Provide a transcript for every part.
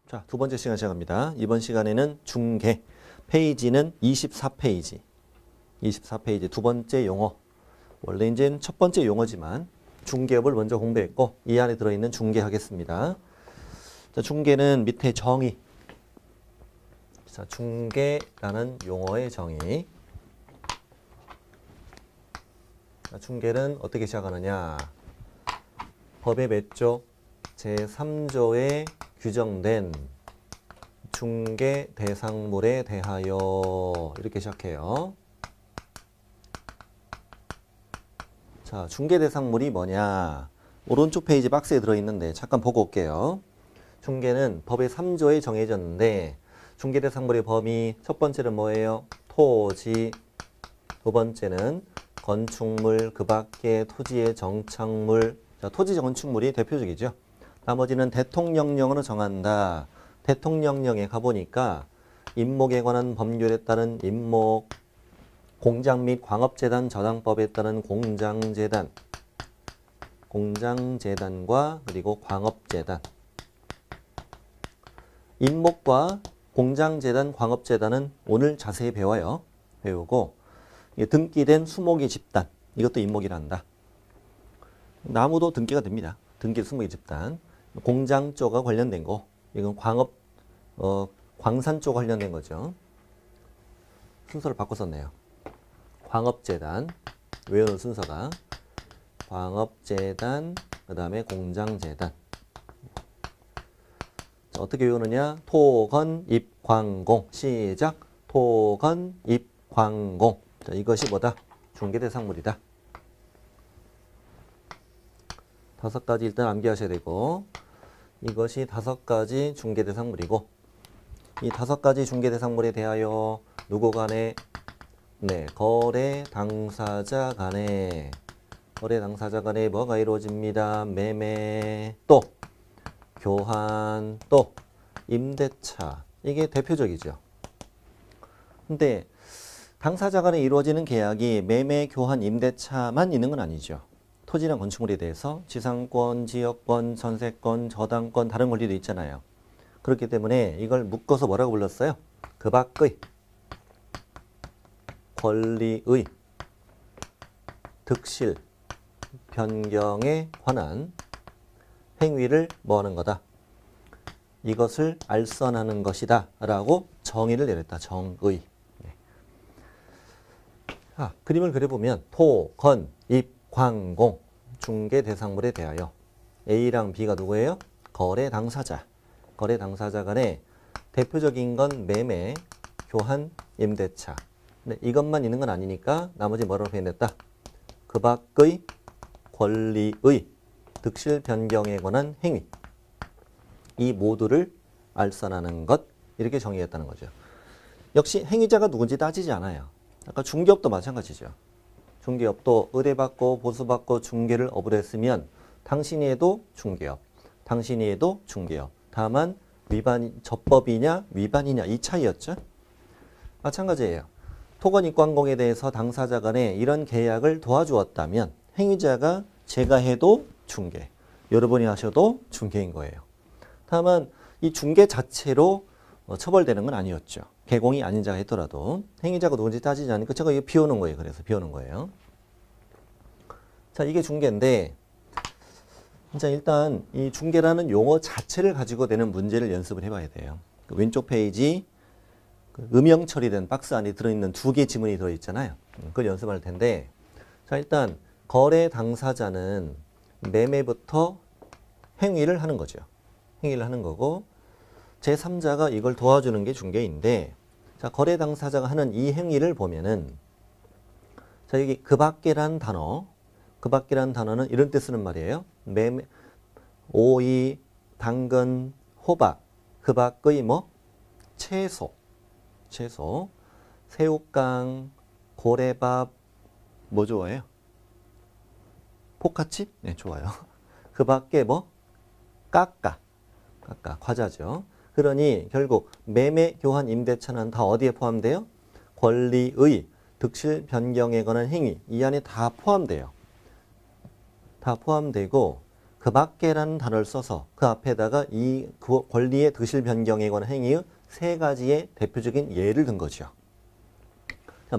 자, 두 번째 시간 시작합니다. 이번 시간에는 중개, 페이지는 24페이지. 24페이지 두 번째 용어. 원래 이제 첫 번째 용어지만 중개업을 먼저 공부했고 이 안에 들어있는 중개하겠습니다. 자, 중개는 밑에 정의. 자, 중개라는 용어의 정의. 자, 중개는 어떻게 시작하느냐. 법의 몇 조? 제3조에 규정된 중개 대상물에 대하여 이렇게 시작해요. 자, 중개 대상물이 뭐냐? 오른쪽 페이지 박스에 들어있는데 잠깐 보고 올게요. 중개는 법의 3조에 정해졌는데 중개 대상물의 범위 첫 번째는 뭐예요? 토지. 두 번째는 건축물, 그 밖에 토지의 정착물. 자, 토지 건축물이 대표적이죠. 나머지는 대통령령으로 정한다. 대통령령에 가보니까 임목에 관한 법률에 따른 임목, 공장 및 광업재단 저당법에 따른 공장재단, 공장재단과 그리고 광업재단. 임목과 공장재단, 광업재단은 오늘 자세히 배워요. 배우고 등기된 수목이 집단, 이것도 임목이란다. 나무도 등기가 됩니다. 등기 수목이 집단. 공장 쪽과 관련된 거, 이건 광업, 광산 쪽과 관련된 거죠. 순서를 바꿔 썼네요. 광업재단, 외우는 순서가 광업재단, 그 다음에 공장재단. 자, 어떻게 외우느냐? 토건, 입광공. 시작. 토건, 입광공. 자, 이것이 뭐다? 중개대상물이다. 5가지 일단 암기하셔야 되고, 이것이 5가지 중개대상물이고, 이 5가지 중개대상물에 대하여 누구 간에, 거래 당사자 간에, 거래 당사자 간에 뭐가 이루어집니다? 매매, 또 교환, 또 임대차. 이게 대표적이죠. 근데 당사자 간에 이루어지는 계약이 매매, 교환, 임대차만 있는 건 아니죠. 토지나 건축물에 대해서 지상권, 지역권, 전세권, 저당권, 다른 권리도 있잖아요. 그렇기 때문에 이걸 묶어서 뭐라고 불렀어요? 그 밖의 권리의 득실, 변경에 관한 행위를 뭐 하는 거다? 이것을 알선하는 것이다 라고 정의를 내렸다. 정의. 자, 그림을 그려보면 토, 건, 입, 광공, 중개 대상물에 대하여 A랑 B가 누구예요? 거래 당사자. 거래 당사자 간에 대표적인 건 매매, 교환, 임대차. 근데 이것만 있는 건 아니니까 나머지 뭐라고 표현했다? 그 밖의 권리의 득실 변경에 관한 행위. 이 모두를 알선하는 것. 이렇게 정의했다는 거죠. 역시 행위자가 누군지 따지지 않아요. 아까 중개업도 마찬가지죠. 중개업도 의뢰받고 보수받고 중개를 업으로 했으면 당신이 해도 중개업, 당신이 해도 중개업. 다만 적법이냐 위반이냐 이 차이였죠. 마찬가지예요. 토건입광공에 대해서 당사자 간에 이런 계약을 도와주었다면 행위자가 제가 해도 중개, 여러분이 하셔도 중개인 거예요. 다만 이 중개 자체로 처벌되는 건 아니었죠. 개공이 아닌 자가 했더라도 행위자가 누군지 따지지 않으니까 제가 이거 비워놓은 거예요. 그래서 비워놓은 거예요. 자, 이게 중개인데, 자, 일단 이 중개라는 용어 자체를 가지고 되는 문제를 연습을 해봐야 돼요. 그 왼쪽 페이지 음영 처리된 박스 안에 들어있는 2개의 지문이 들어있잖아요. 그걸 연습할 텐데, 자, 일단 거래 당사자는 매매부터 행위를 하는 거죠. 행위를 하는 거고, 제3자가 이걸 도와주는 게 중개인데, 자, 거래 당사자가 하는 이 행위를 보면은, 자, 여기 그 밖에란 단어, 그 밖이라는 단어는 이런 때 쓰는 말이에요. 매매, 오이, 당근, 호박, 그 밖의 뭐? 채소, 새우깡, 고래밥, 뭐 좋아해요? 포카치? 네, 좋아요. 그 밖에 뭐? 까까, 과자죠. 그러니 결국 매매, 교환, 임대차는 다 어디에 포함돼요? 권리의 득실 변경에 관한 행위, 이 안에 다 포함돼요. 다 포함되고, 그 밖에라는 단어를 써서 그 앞에다가 그 권리의 득실 변경에 관한 행위의 세 가지의 대표적인 예를 든 거죠.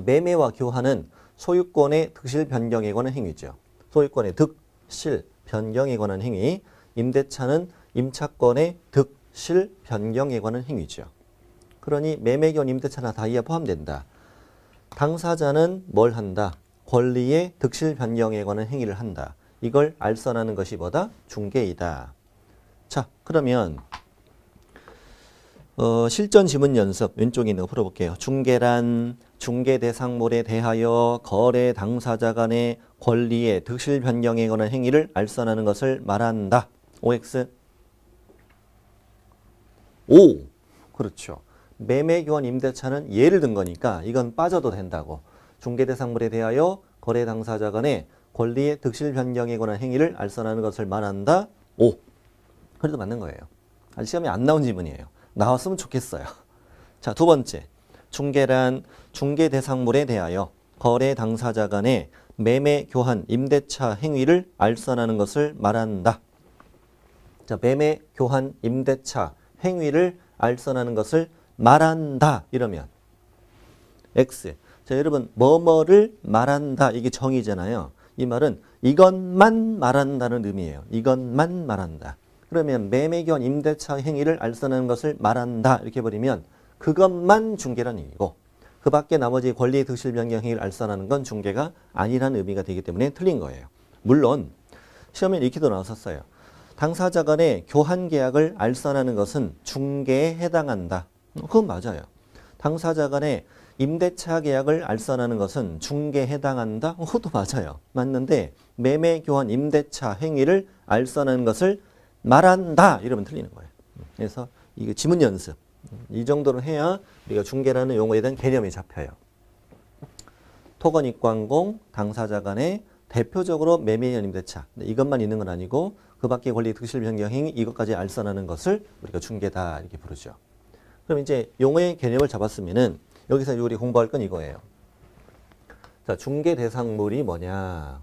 매매와 교환은 소유권의 득실 변경에 관한 행위죠. 소유권의 득실 변경에 관한 행위. 임대차는 임차권의 득실 변경에 관한 행위죠. 그러니 매매, 교환, 임대차나 다 이에 포함된다. 당사자는 뭘 한다? 권리의 득실 변경에 관한 행위를 한다. 이걸 알선하는 것이 뭐다? 중개이다. 자, 그러면 실전 지문 연습 왼쪽에 있는 거 풀어볼게요. 중개란 중개 대상물에 대하여 거래 당사자 간의 권리의 득실 변경에 관한 행위를 알선하는 것을 말한다. OX. O. 그렇죠. 매매, 교환, 임대차는 예를 든 거니까 이건 빠져도 된다고. 중개 대상물에 대하여 거래 당사자 간의 권리의 득실 변경에 관한 행위를 알선하는 것을 말한다. O. 그래도 맞는 거예요. 아직 시험에 안 나온 지문이에요. 나왔으면 좋겠어요. 자, 두 번째. 중개란 중개 대상물에 대하여 거래 당사자 간의 매매, 교환, 임대차 행위를 알선하는 것을 말한다. 자, 매매, 교환, 임대차 행위를 알선하는 것을 말한다. 이러면 X. 자, 여러분 뭐뭐를 말한다. 이게 정의잖아요. 이 말은 이것만 말한다는 의미예요. 이것만 말한다. 그러면 매매, 교환, 임대차 행위를 알선하는 것을 말한다. 이렇게 버리면 그것만 중개라는 얘기고 그 밖에 나머지 권리의 득실 변경 행위를 알선하는 건 중개가 아니라는 의미가 되기 때문에 틀린 거예요. 물론 시험에 이렇게도 나왔었어요. 당사자 간의 교환 계약을 알선하는 것은 중개에 해당한다. 그건 맞아요. 당사자 간의 임대차 계약을 알선하는 것은 중개에 해당한다. 그것도 맞아요. 맞는데 매매, 교환, 임대차 행위를 알선하는 것을 말한다. 이러면 틀리는 거예요. 그래서 이거 지문 연습. 이 정도는 해야 우리가 중개라는 용어에 대한 개념이 잡혀요. 토건 입광공 당사자 간의 대표적으로 매매, 교환, 임대차. 이것만 있는 건 아니고 그 밖에 권리 득실 변경 행위 이것까지 알선하는 것을 우리가 중개다 이렇게 부르죠. 그럼 이제 용어의 개념을 잡았으면은 여기서 우리 공부할 건 이거예요. 자, 중개 대상물이 뭐냐?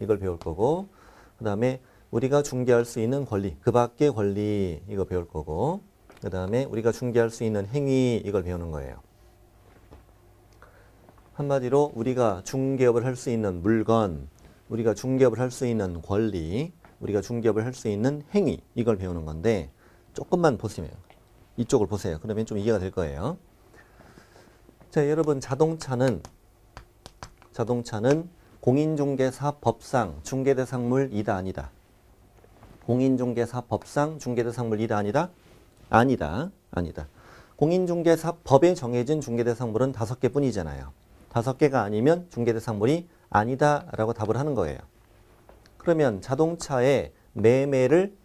이걸 배울 거고, 그 다음에 우리가 중개할 수 있는 권리, 그 밖의 권리 이거 배울 거고, 그 다음에 우리가 중개할 수 있는 행위 이걸 배우는 거예요. 한마디로 우리가 중개업을 할 수 있는 물건, 우리가 중개업을 할 수 있는 권리, 우리가 중개업을 할 수 있는 행위 이걸 배우는 건데 조금만 보시면 이쪽을 보세요. 그러면 좀 이해가 될 거예요. 자, 여러분 자동차는 공인중개사법상 중개대상물이다 아니다? 공인중개사법상 중개대상물이다 아니다? 아니다. 아니다. 공인중개사법에 정해진 중개대상물은 5개 뿐이잖아요. 5개가 아니면 중개대상물이 아니다 라고 답을 하는 거예요. 그러면 자동차의 매매를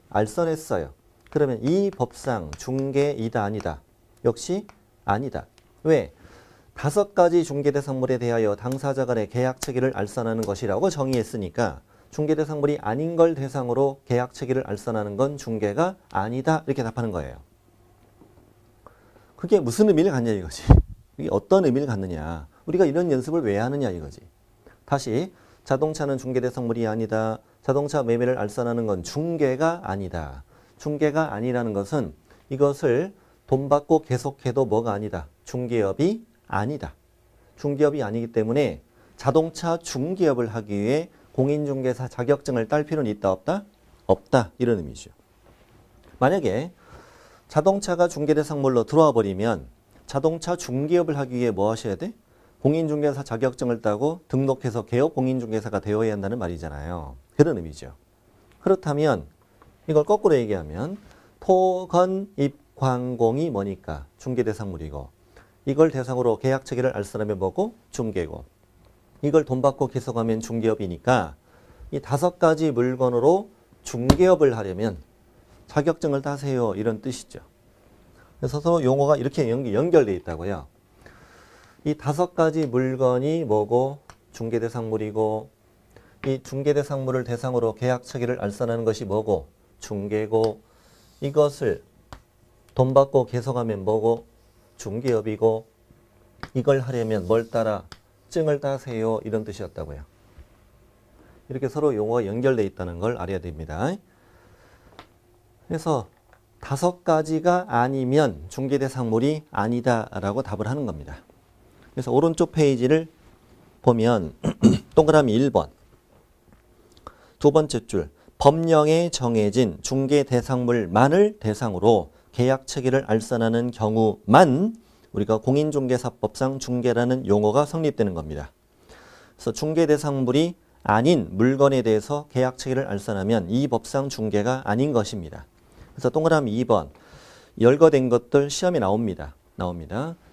알선했어요. 그러면 이 법상 중개이다 아니다? 역시 아니다. 왜? 5가지 중개대상물에 대하여 당사자 간의 계약 체계를 알선하는 것이라고 정의했으니까 중개대상물이 아닌 걸 대상으로 계약 체계를 알선하는 건 중개가 아니다 이렇게 답하는 거예요. 그게 무슨 의미를 갖냐 이거지. 이게 어떤 의미를 갖느냐. 우리가 이런 연습을 왜 하느냐 이거지. 다시 자동차는 중개대상물이 아니다. 자동차 매매를 알선하는 건 중개가 아니다. 중개가 아니라는 것은 이것을 돈 받고 계속해도 뭐가 아니다. 중개업이 아니다. 중개업이 아니기 때문에 자동차 중개업을 하기 위해 공인중개사 자격증을 딸 필요는 있다 없다? 없다. 이런 의미죠. 만약에 자동차가 중개대상물로 들어와 버리면 자동차 중개업을 하기 위해 뭐 하셔야 돼? 공인중개사 자격증을 따고 등록해서 개업 공인중개사가 되어야 한다는 말이잖아요. 그런 의미죠. 그렇다면 이걸 거꾸로 얘기하면 토건 입광공이 뭐니까 중개대상물이고 이걸 대상으로 계약 체계를 알선하면 뭐고? 중개고 이걸 돈 받고 계속하면 중개업이니까 이 5가지 물건으로 중개업을 하려면 자격증을 따세요 이런 뜻이죠. 그래서 서로 용어가 이렇게 연결되어 있다고요. 이 5가지 물건이 뭐고 중개대상물이고 이 중개대상물을 대상으로 계약 체계를 알선하는 것이 뭐고 중개고 이것을 돈 받고 계속하면 뭐고 중개업이고 이걸 하려면 뭘 따라? 증을 따세요 이런 뜻이었다고요. 이렇게 서로 용어가 연결되어 있다는 걸 알아야 됩니다. 그래서 5가지가 아니면 중개대상물이 아니다라고 답을 하는 겁니다. 그래서 오른쪽 페이지를 보면 동그라미 1번 두 번째 줄 법령에 정해진 중개대상물만을 대상으로 계약 체계를 알선하는 경우만 우리가 공인중개사법상 중개라는 용어가 성립되는 겁니다. 그래서 중개대상물이 아닌 물건에 대해서 계약 체계를 알선하면 이 법상 중개가 아닌 것입니다. 그래서 동그라미 2번 열거된 것들 시험에 나옵니다.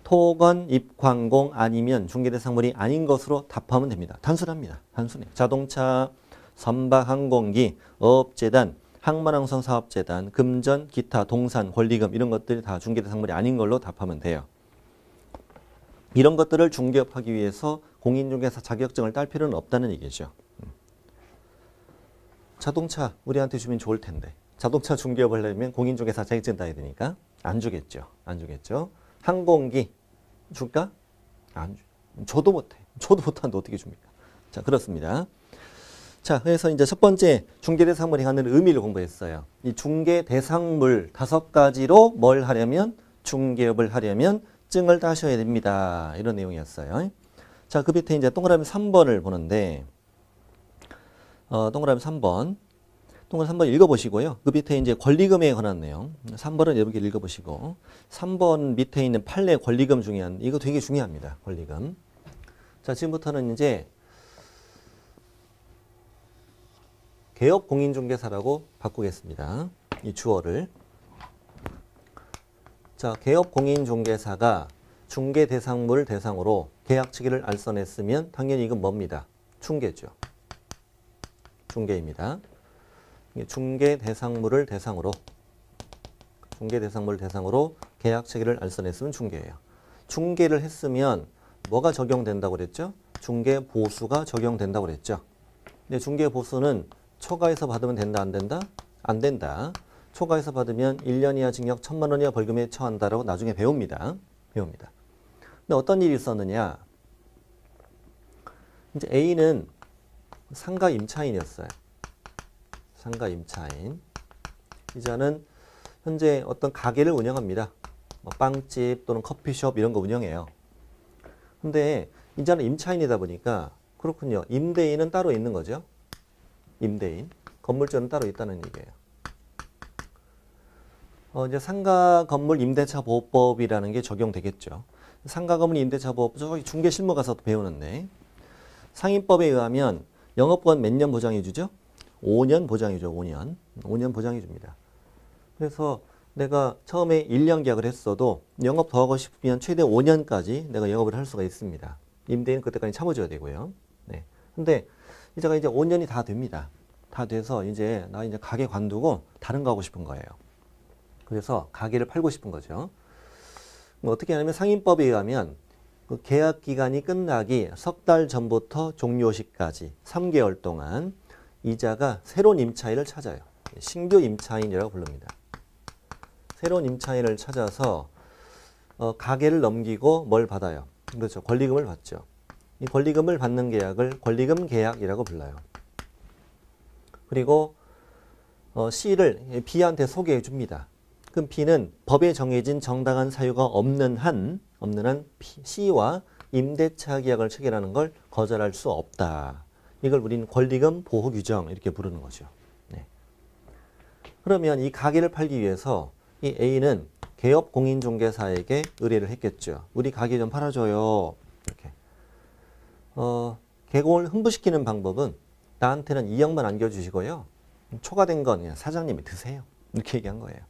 토건, 입광공 아니면 중개대상물이 아닌 것으로 답하면 됩니다. 단순합니다. 단순해. 자동차, 선박항공기, 어업재단, 항만항선 사업재단, 금전, 기타, 동산, 권리금 이런 것들이 다 중개대상물이 아닌 걸로 답하면 돼요. 이런 것들을 중개업하기 위해서 공인중개사 자격증을 딸 필요는 없다는 얘기죠. 자동차 우리한테 주면 좋을 텐데 자동차 중개업을 하려면 공인중개사 자격증 따야 되니까 안 주겠죠. 안 주겠죠. 항공기 줄까? 안 주. 줘도 못해. 줘도 못하는데 어떻게 줍니까? 자, 그렇습니다. 자, 그래서 이제 첫 번째 중개대상물이 갖는 의미를 공부했어요. 이 중개대상물 5가지로 뭘 하려면 중개업을 하려면 증을 따셔야 됩니다. 이런 내용이었어요. 자, 그 밑에 이제 동그라미 3번을 보는데 동그라미 3번 읽어보시고요. 그 밑에 이제 권리금에 관한 내용 3번은 여러분께 읽어보시고 3번 밑에 있는 판례 권리금 중요한 이거 되게 중요합니다. 권리금. 자, 지금부터는 이제 개업 공인중개사라고 바꾸겠습니다. 이 주어를. 자, 개업 공인중개사가 중개대상물 대상으로 계약 체계를 알선했으면 당연히 이건 뭡니다? 중개죠. 중개입니다. 중개대상물을 대상으로 계약 체계를 알선했으면 중개예요. 중개를 했으면 뭐가 적용된다고 그랬죠? 중개보수가 적용된다고 그랬죠. 근데 중개보수는 초과해서 받으면 된다, 안 된다? 안 된다. 초과해서 받으면 1년 이하 징역 1,000만 원 이하 벌금에 처한다라고 나중에 배웁니다. 근데 어떤 일이 있었느냐? 이제 A는 상가 임차인이었어요. 상가 임차인. 이 자는 현재 어떤 가게를 운영합니다. 뭐 빵집 또는 커피숍 이런 거 운영해요. 근데 이 자는 임차인이다 보니까 그렇군요. 임대인은 따로 있는 거죠. 임대인. 건물주는 따로 있다는 얘기예요. 이제 상가 건물 임대차 보호법이라는 게 적용되겠죠. 상가 건물 임대차 보호법 저기 중개 실무 가서 배우는데 상인법에 의하면 영업권 몇 년 보장해 주죠? 5년 보장해줘. 5년 보장해 줍니다. 그래서 내가 처음에 1년 계약을 했어도 영업 더 하고 싶으면 최대 5년까지 내가 영업을 할 수가 있습니다. 임대인 그때까지 참아줘야 되고요. 네. 근데 이제가 이제 5년이 다 됩니다. 다 돼서 이제 나 이제 가게 관두고 다른 거 하고 싶은 거예요. 그래서 가게를 팔고 싶은 거죠. 뭐 어떻게 하냐면 상인법에 의하면 그 계약 기간이 끝나기 석 달 전부터 종료 시까지 3개월 동안 이자가 새로운 임차인을 찾아요. 신규 임차인이라고 부릅니다. 새로운 임차인을 찾아서 가게를 넘기고 뭘 받아요? 그렇죠. 권리금을 받죠. 이 권리금을 받는 계약을 권리금 계약이라고 불러요. 그리고 C를 B한테 소개해 줍니다. 그럼 B는 법에 정해진 정당한 사유가 없는 한 C와 임대차 계약을 체결하는 걸 거절할 수 없다. 이걸 우리는 권리금 보호 규정 이렇게 부르는 거죠. 네. 그러면 이 가게를 팔기 위해서 이 A는 개업 공인중개사에게 의뢰를 했겠죠. 우리 가게 좀 팔아줘요. 이렇게. 개공을 흥부시키는 방법은 나한테는 2억만 안겨주시고요. 초과된 건 그냥 사장님이 드세요. 이렇게 얘기한 거예요.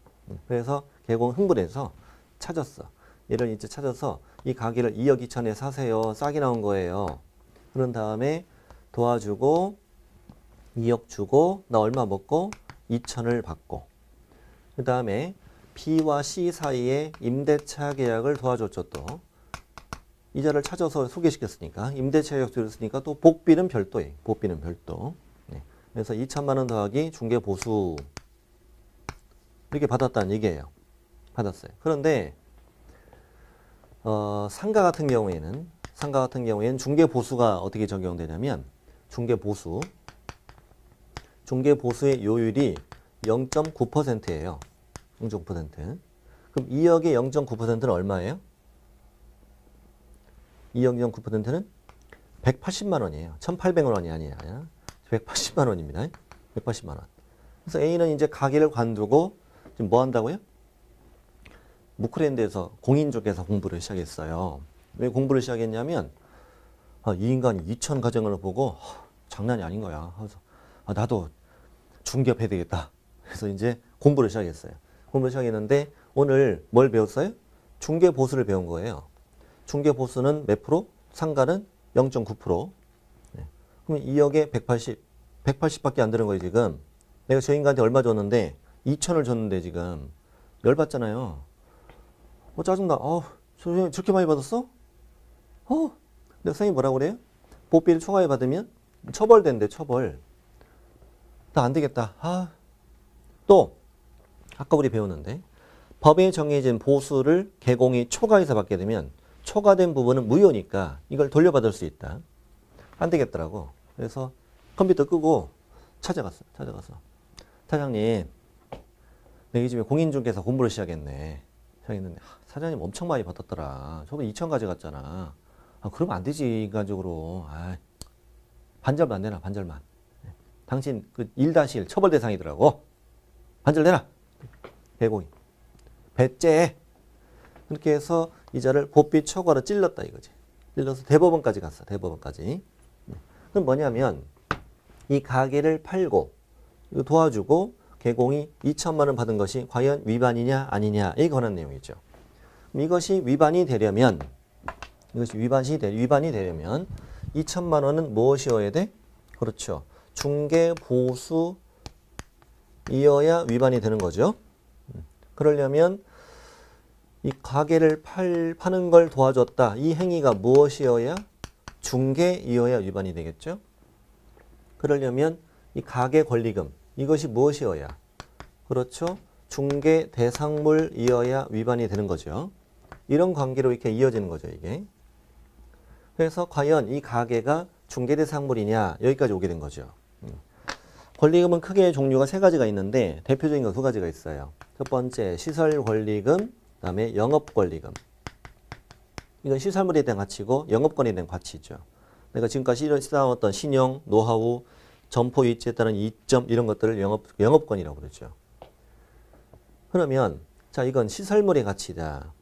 그래서 개공 흥분해서 찾았어. 얘를 이제 찾아서 이 가게를 2억 2천에 사세요. 싸게 나온 거예요. 그런 다음에 도와주고 2억 주고 나 얼마 먹고 2천을 받고 그 다음에 B와 C 사이에 임대차 계약을 도와줬죠. 또 이자를 찾아서 소개시켰으니까 임대차 계약 들었으니까 또 복비는 별도예요. 복비는 별도. 네. 그래서 2천만 원 더하기 중개보수 이렇게 받았다는 얘기예요. 받았어요. 그런데 상가 같은 경우에는 중개보수가 어떻게 적용되냐면 중개보수 중개보수의 요율이 0.9%예요. 0.9%. 그럼 2억의 0.9%는 얼마예요? 2억 0.9%는 180만 원이에요. 1,800만 원이 아니야. 180만 원입니다. 180만 원. 그래서 A는 이제 가게를 관두고 지금 뭐 한다고요? 무크랜드에서 공인중개사 공부를 시작했어요. 왜 공부를 시작했냐면 이 인간이 2천 가정을 보고 장난이 아닌 거야. 그래서 나도 중개업해야 되겠다. 그래서 이제 공부를 시작했어요. 공부를 시작했는데 오늘 뭘 배웠어요? 중개보수를 배운 거예요. 중개보수는 몇 프로? 상가는 0.9%. 네. 그러면 2억에 180, 180밖에 안 되는 거예요, 지금. 내가 저 인간한테 얼마 줬는데 2천을 줬는데 지금 열받잖아요. 짜증나. 선생님 저렇게 많이 받았어? 근데 선생님 뭐라고 그래요? 보비를 초과해 받으면 처벌된대, 처벌. 나 안 되겠다. 또 아까 우리 배웠는데 법에 정해진 보수를 개공이 초과해서 받게 되면 초과된 부분은 무효니까 이걸 돌려받을 수 있다. 안 되겠더라고. 그래서 컴퓨터 끄고 찾아갔어. 사장님, 내가 요즘에 공인중개사 공부를 시작했네. 시작했는데 사장님 엄청 많이 받았더라. 저번에 2천 가져갔잖아. 그러면 안 되지, 인간적으로. 반절만 안 되나, 반절만. 당신 그 1-1 처벌 대상이더라고. 반절 내놔. 개공이. 배째. 그렇게 해서 이자를 보비 초과로 찔렀다 이거지. 찔러서 대법원까지 갔어. 대법원까지. 그럼 뭐냐면 이 가게를 팔고 이거 도와주고 개공이 2천만 원 받은 것이 과연 위반이냐 아니냐 에 관한 내용이죠. 그럼 이것이 위반이 되려면 2천만 원은 무엇이어야 돼? 그렇죠. 중개보수이어야 위반이 되는 거죠. 그러려면 이 가게를 파는 걸 도와줬다. 이 행위가 무엇이어야? 중개이어야 위반이 되겠죠. 그러려면 이 가게 권리금 이것이 무엇이어야? 그렇죠. 중개 대상물이어야 위반이 되는 거죠. 이런 관계로 이렇게 이어지는 거죠, 이게. 그래서 과연 이 가게가 중개 대상물이냐 여기까지 오게 된 거죠. 권리금은 크게 종류가 3가지가 있는데 대표적인 거 2가지가 있어요. 첫 번째 시설 권리금, 그다음에 영업 권리금. 이건 시설물에 대한 가치고 영업권에 대한 가치죠. 내가 지금까지 쌓아왔던 신용, 노하우, 점포 위치에 따른 이점 이런 것들을 영업권이라고 그러죠. 그러면 자 이건 시설물의 가치다.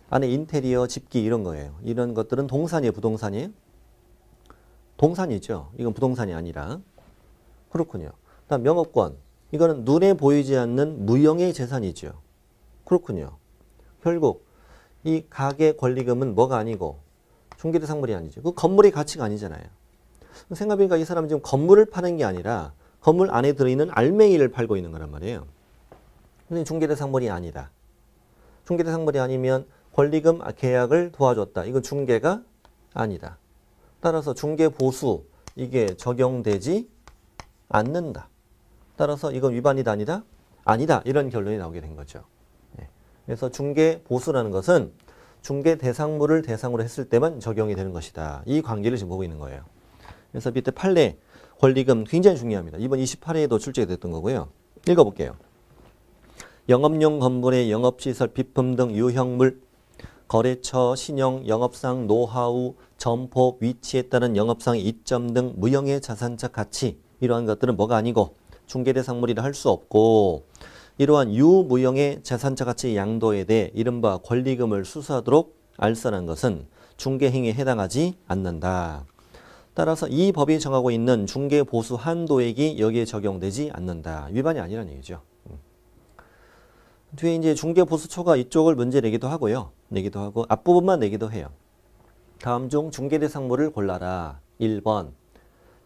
안에 인테리어, 집기 이런 거예요. 이런 것들은 동산이에요, 부동산이에요? 동산이죠. 이건 부동산이 아니라. 그렇군요. 다음 영업권. 이거는 눈에 보이지 않는 무형의 재산이죠. 그렇군요. 결국 이 가게 권리금은 뭐가 아니고 중개대상물이 아니죠. 그 건물의 가치가 아니잖아요. 생각해보니까 이 사람은 지금 건물을 파는 게 아니라 건물 안에 들어있는 알맹이를 팔고 있는 거란 말이에요. 근데 중개대상물이 아니다. 중개대상물이 아니면 권리금 계약을 도와줬다. 이건 중개가 아니다. 따라서 중개보수 이게 적용되지 않는다. 따라서 이건 위반이다 아니다? 아니다. 이런 결론이 나오게 된 거죠. 그래서 중개보수라는 것은 중개대상물을 대상으로 했을 때만 적용이 되는 것이다. 이 관계를 지금 보고 있는 거예요. 그래서 밑에 판례 권리금 굉장히 중요합니다. 이번 28회에도 출제가 됐던 거고요. 읽어볼게요. 영업용 건물의 영업시설, 비품 등 유형물, 거래처, 신용, 영업상, 노하우, 점포, 위치에 따른 영업상 이점 등 무형의 자산적 가치 이러한 것들은 뭐가 아니고 중개대상물이라 할 수 없고 이러한 유무형의 자산적 가치 양도에 대해 이른바 권리금을 수수하도록 알선한 것은 중개행위에 해당하지 않는다. 따라서 이 법이 정하고 있는 중개보수 한도액이 여기에 적용되지 않는다. 위반이 아니라는 얘기죠. 뒤에 이제 중개보수 초과 이쪽을 문제 내기도 하고요. 내기도 하고 앞부분만 내기도 해요. 다음 중 중개대상물을 골라라. 1번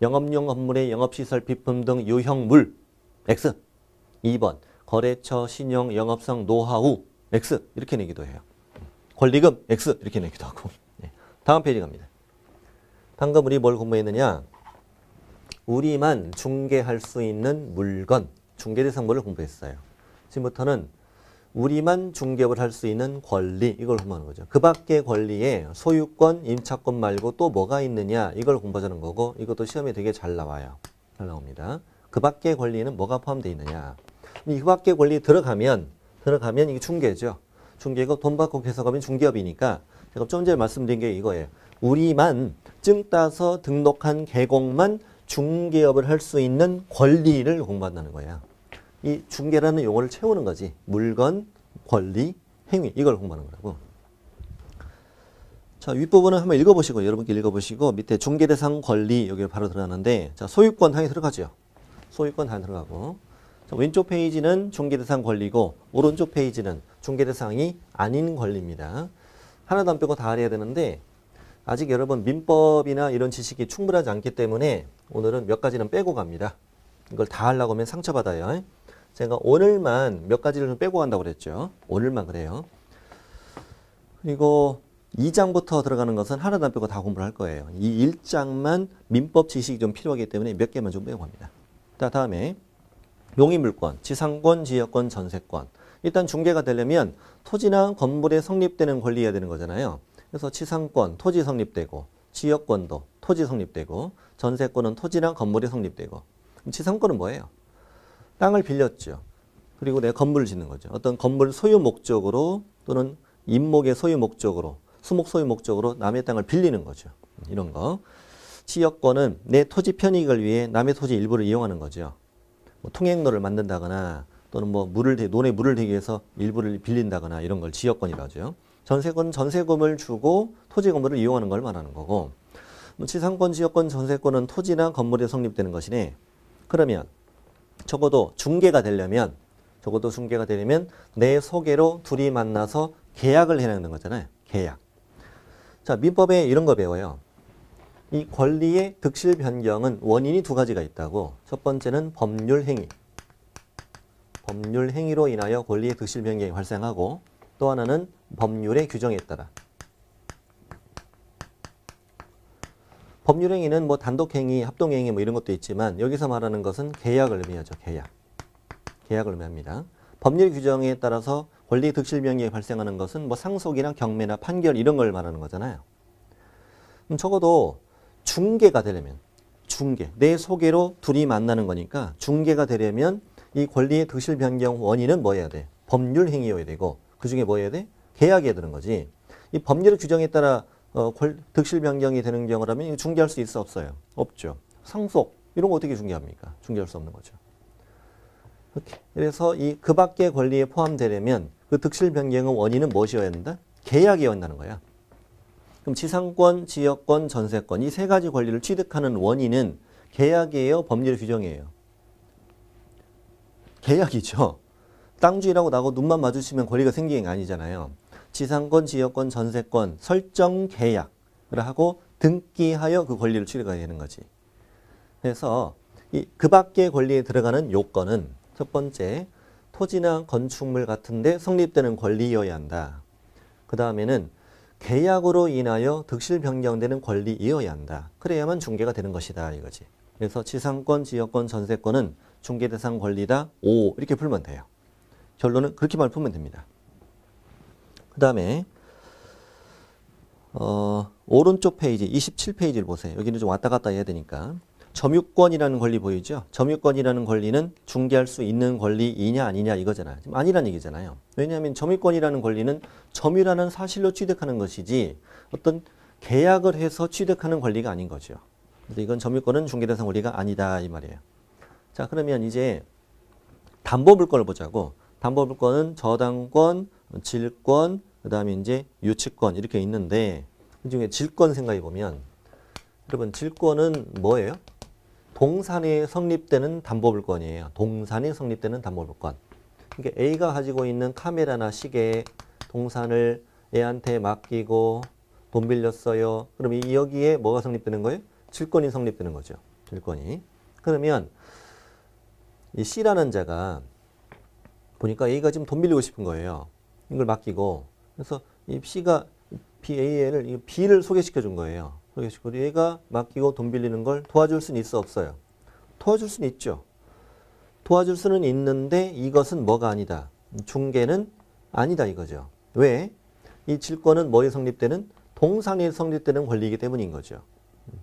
영업용 건물의 영업시설, 비품 등 유형물 X. 2번 거래처, 신용, 영업상, 노하우 X. 이렇게 내기도 해요. 권리금 X. 이렇게 내기도 하고. 다음 페이지 갑니다. 방금 우리 뭘 공부했느냐? 우리만 중개할 수 있는 물건, 중개대상물을 공부했어요. 지금부터는 우리만 중개업을 할 수 있는 권리, 이걸 공부하는 거죠. 그 밖의 권리에 소유권, 임차권 말고 또 뭐가 있느냐, 이걸 공부하자는 거고 이것도 시험에 되게 잘 나와요. 잘 나옵니다. 그 밖의 권리는 뭐가 포함되어 있느냐. 이 그 밖의 권리 들어가면 이게 중개죠. 중개고 돈 받고 개석하면 중개업이니까 제가 좀 전에 말씀드린 게 이거예요. 우리만 증 따서 등록한 계곡만 중개업을 할 수 있는 권리를 공부한다는 거야. 이 중개라는 용어를 채우는 거지. 물건, 권리, 행위 이걸 공부하는 거라고. 자, 윗부분은 한번 읽어보시고 여러분께 읽어보시고 밑에 중개대상 권리 여기 바로 들어가는데 자, 소유권 당연히 들어가죠. 소유권 당연히 들어가고 자, 왼쪽 페이지는 중개대상 권리고 오른쪽 페이지는 중개대상이 아닌 권리입니다. 하나도 안 빼고 다 알아야 되는데 아직 여러분 민법이나 이런 지식이 충분하지 않기 때문에 오늘은 몇 가지는 빼고 갑니다. 이걸 다 하려고 하면 상처받아요. 제가 오늘만 몇 가지를 좀 빼고 간다고 그랬죠. 오늘만 그래요. 그리고 2장부터 들어가는 것은 하나도 안 빼고 다 공부를 할 거예요. 이 1장만 민법 지식이 좀 필요하기 때문에 몇 개만 좀 빼고 갑니다. 자, 다음에 용의물권, 지상권, 지역권, 전세권. 일단 중개가 되려면 토지나 건물에 성립되는 권리여야 되는 거잖아요. 그래서 지상권, 토지 성립되고 지역권도 토지 성립되고 전세권은 토지나 건물이 성립되고 그럼 지상권은 뭐예요? 땅을 빌렸죠. 그리고 내가 건물을 짓는 거죠. 어떤 건물 소유 목적으로 또는 임목의 소유 목적으로 수목 소유 목적으로 남의 땅을 빌리는 거죠. 이런 거. 지역권은 내 토지 편익을 위해 남의 토지 일부를 이용하는 거죠. 뭐 통행로를 만든다거나 또는 뭐 논에 물을 대기 위해서 일부를 빌린다거나 이런 걸 지역권이라고 하죠. 전세권은 전세금을 주고 토지 건물을 이용하는 걸 말하는 거고 뭐 지상권, 지역권, 전세권은 토지나 건물에 성립되는 것이네. 그러면 적어도 중개가 되려면 내 소개로 둘이 만나서 계약을 해야 하는 거잖아요. 계약. 자, 민법에 이런 거 배워요. 이 권리의 득실 변경은 원인이 두 가지가 있다고. 첫 번째는 법률 행위. 법률 행위로 인하여 권리의 득실 변경이 발생하고 또 하나는 법률의 규정에 따라. 법률 행위는 뭐 단독 행위, 합동 행위 뭐 이런 것도 있지만 여기서 말하는 것은 계약을 의미하죠. 계약을 의미합니다. 법률 규정에 따라서 권리 득실 변경이 발생하는 것은 뭐 상속이나 경매나 판결 이런 걸 말하는 거잖아요. 그럼 적어도 중개가 되려면 내 소개로 둘이 만나는 거니까 중개가 되려면 이 권리의 득실 변경 원인은 뭐 해야 돼? 법률 행위여야 되고 그중에 뭐 해야 돼? 계약이어야 되는 거지. 이 법률 규정에 따라 득실 변경이 되는 경우라면 중개할 수 있어 없어요? 없죠. 상속 이런 거 어떻게 중개합니까? 중개할 수 없는 거죠. 이렇게. 그래서 이 그 밖의 권리에 포함되려면 그 득실 변경의 원인은 무엇이어야 된다? 계약이어야 한다는 거야. 그럼 지상권, 지역권, 전세권 이 세 가지 권리를 취득하는 원인은 계약이에요? 법률 규정이에요? 계약이죠. 땅주인하고 나하고 눈만 마주치면 권리가 생기는 게 아니잖아요. 지상권, 지역권, 전세권 설정 계약을 하고 등기하여 그 권리를 취득하게 되는 거지. 그래서 그 밖의 권리에 들어가는 요건은 첫 번째, 토지나 건축물 같은 데 성립되는 권리여야 한다. 그 다음에는 계약으로 인하여 득실 변경되는 권리이어야 한다. 그래야만 중개가 되는 것이다 이거지. 그래서 지상권, 지역권, 전세권은 중개 대상 권리다. 오 이렇게 풀면 돼요. 결론은 그렇게만 풀면 됩니다. 그 다음에 오른쪽 페이지 27페이지를 보세요. 여기는 좀 왔다 갔다 해야 되니까. 점유권이라는 권리 보이죠? 점유권이라는 권리는 중개할 수 있는 권리이냐 아니냐 이거잖아요. 지금 아니란 얘기잖아요. 왜냐하면 점유권이라는 권리는 점유라는 사실로 취득하는 것이지 어떤 계약을 해서 취득하는 권리가 아닌 거죠. 그래서 이건 점유권은 중개대상 권리가 아니다 이 말이에요. 자, 그러면 이제 담보물권을 보자고. 담보물권은 저당권, 질권, 그 다음에 이제 유치권 이렇게 있는데 그 중에 질권 생각해 보면 여러분 질권은 뭐예요? 동산에 성립되는 담보물권이에요. 동산에 성립되는 담보물권. 그러니까 A가 가지고 있는 카메라나 시계, 동산을 애한테 맡기고 돈 빌렸어요. 그럼 여기에 뭐가 성립되는 거예요? 질권이 성립되는 거죠. 질권이. 그러면 이 C라는 자가 보니까 A가 지금 돈 빌리고 싶은 거예요. 이걸 맡기고. 그래서 이 C가 B를 소개시켜 준 거예요. 소개시키고 얘가 맡기고 돈 빌리는 걸 도와줄 수는 있어 없어요? 도와줄 수는 있죠. 도와줄 수는 있는데 이것은 뭐가 아니다. 중개는 아니다 이거죠. 왜? 이 질권은 뭐에 성립되는? 동산에 성립되는 권리이기 때문인 거죠.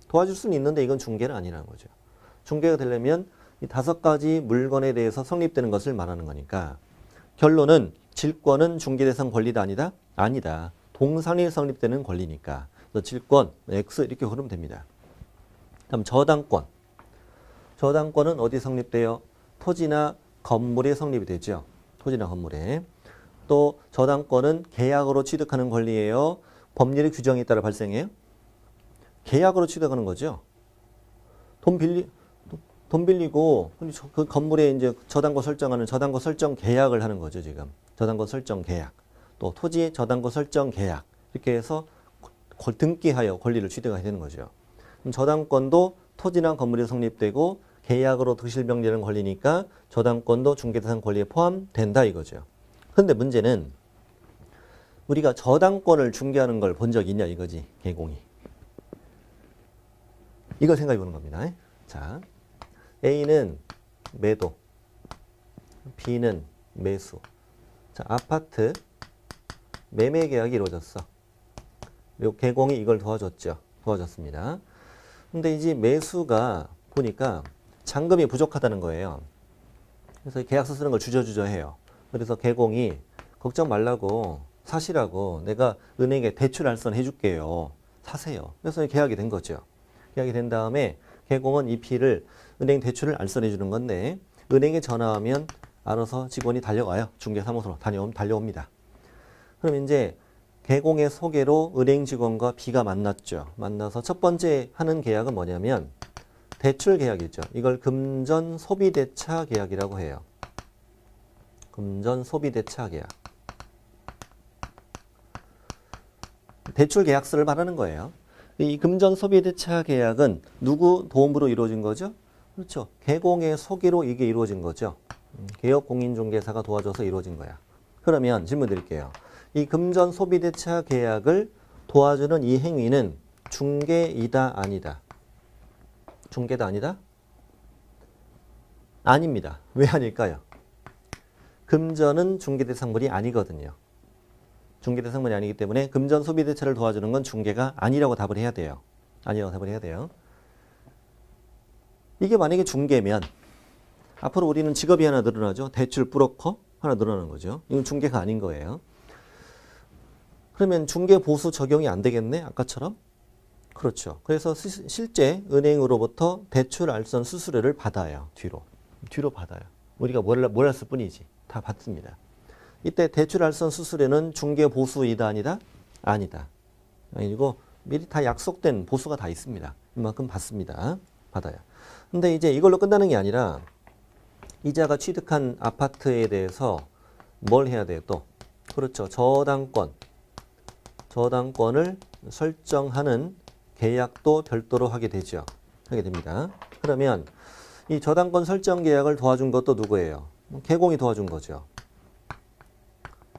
도와줄 수는 있는데 이건 중개는 아니라는 거죠. 중개가 되려면 이 5가지 물건에 대해서 성립되는 것을 말하는 거니까 결론은 질권은 중개대상 권리다 아니다? 아니다. 동산이 성립되는 권리니까. 그래서 질권 X 이렇게 그러면 됩니다. 다음 저당권. 저당권은 어디 성립돼요? 토지나 건물에 성립이 되죠. 토지나 건물에. 또 저당권은 계약으로 취득하는 권리예요. 법률의 규정에 따라 발생해요. 계약으로 취득하는 거죠. 돈 빌리고 그 건물에 이제 저당권 설정하는 저당권 설정 계약을 하는 거죠, 지금. 저당권 설정 계약. 또 토지의 저당권 설정 계약. 이렇게 해서 등기하여 권리를 취득하게 되는 거죠. 그럼 저당권도 토지나 건물에 성립되고 계약으로 득실병리하는 권리니까 저당권도 중개대상 권리에 포함된다 이거죠. 그런데 문제는 우리가 저당권을 중개하는 걸 본 적 있냐 이거지, 개공이. 이걸 생각해 보는 겁니다. 자, A는 매도, B는 매수. 자, 아파트 매매 계약이 이루어졌어. 그리고 개공이 이걸 도와줬죠. 도와줬습니다. 근데 이제 매수가 보니까 잔금이 부족하다는 거예요. 그래서 계약서 쓰는 걸 주저주저 해요. 그래서 개공이 걱정 말라고 사시라고 내가 은행에 대출 알선 해줄게요. 사세요. 그래서 계약이 된 거죠. 계약이 된 다음에 개공은 이 피를 은행 대출을 알선해 주는 건데 은행에 전화하면 알아서 직원이 달려가요. 중개사무소로 달려옵니다. 그럼 이제 개공의 소개로 은행 직원과 B가 만났죠. 만나서 첫 번째 하는 계약은 뭐냐면 대출 계약이죠. 이걸 금전 소비대차 계약이라고 해요. 금전 소비대차 계약. 대출 계약서를 말하는 거예요. 이 금전 소비대차 계약은 누구 도움으로 이루어진 거죠? 그렇죠. 개공의 소개로 이게 이루어진 거죠. 개업공인중개사가 도와줘서 이루어진 거야. 그러면 질문 드릴게요. 이 금전 소비대차 계약을 도와주는 이 행위는 중개이다 아니다? 중개다 아니다? 아닙니다. 왜 아닐까요? 금전은 중개대상물이 아니거든요. 중개대상물이 아니기 때문에 금전 소비대차를 도와주는 건 중개가 아니라고 답을 해야 돼요. 아니라고 답을 해야 돼요. 이게 만약에 중개면 앞으로 우리는 직업이 하나 늘어나죠. 대출 브로커 하나 늘어나는 거죠. 이건 중개가 아닌 거예요. 그러면 중개 보수 적용이 안 되겠네? 아까처럼? 그렇죠. 그래서 실제 은행으로부터 대출 알선 수수료를 받아요. 뒤로 받아요. 우리가 몰랐을 뿐이지. 다 받습니다. 이때 대출 알선 수수료는 중개 보수이다 아니다? 아니다. 아니고 미리 다 약속된 보수가 다 있습니다. 이만큼 받습니다. 받아요. 근데 이제 이걸로 끝나는 게 아니라 이자가 취득한 아파트에 대해서 뭘 해야 돼요? 또 그렇죠. 저당권을 설정하는 계약도 별도로 하게 되죠. 하게 됩니다. 그러면 이 저당권 설정 계약을 도와준 것도 누구예요? 개공이 도와준 거죠.